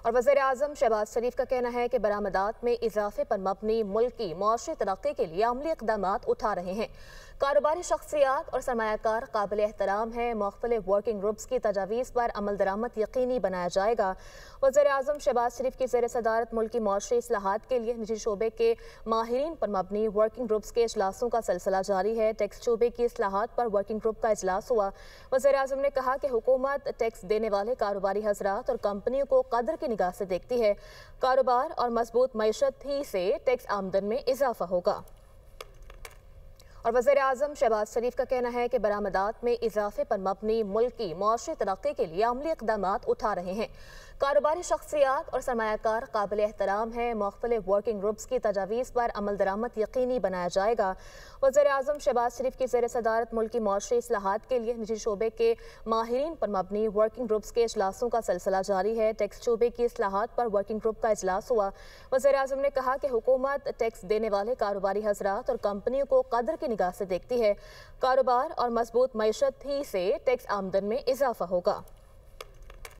اور वज़ीर-ए-आज़म शहबाज शरीफ का कहना है कि बरामदात में इजाफे पर मबनी मुल्क की मुआशी तरक्की के लिए अमली इक़दामात उठा रहे हैं। कारोबारी शख्सियात और सरमायाकार काबिल एहतराम हैं। मुख्तलिफ वर्किंग ग्रुप्स की तजावीज़ पर अमल दरामद यकीनी बनाया जाएगा। वज़ीर-ए-आज़म शहबाज शरीफ की ज़ेर सदारत मुल्क की मुआशी इस्लाहात के लिए निजी शोबे के माहिरीन पर मबनी वर्किंग ग्रुप्स के इजलासों का सिलसिला जारी है। टैक्स शोबे की इस्लाहात पर वर्किंग ग्रुप का इजलास हुआ। वज़ीर-ए-आज़म ने कहा कि हुकूमत टैक्स देने वाले कारोबारी हज़रात और कंपनियों को कदर की निगाह से देखती है। कारोबार और मजबूत मईशत ही से टैक्स आमदन में इजाफा होगा। और वज़ीर-ए-आज़म शहबाज शरीफ का कहना है कि बरामदात में इजाफे पर मबनी मुल्क की मुआशी तरक्की के लिए अमली इक़दामात उठा रहे हैं। कारोबारी शख्सियात और सरमायाकार काबिल एहतराम हैं। मुख्तलिफ वर्किंग ग्रुप्स की तजावीज़ पर अमल दरामद यकीनी बनाया जाएगा। वज़ीर-ए-आज़म शहबाज शरीफ की ज़ेर सदारत मुल्क की मुआशी इस्लाहात के लिए निजी शोबे के माहिरीन पर मबनी वर्किंग ग्रुप्स के इजलासों का सिलसिला जारी है। टैक्स शोबे की इस्लाहात पर वर्किंग ग्रुप का इजलास हुआ। वज़ीर-ए-आज़म ने कहा कि हुकूमत टैक्स देने वाले कारोबारी हज़रात और कंपनियों को कदर की निगाह से देखती है। कारोबार और मजबूत मईशत ही से टैक्स आमदन में इजाफा होगा।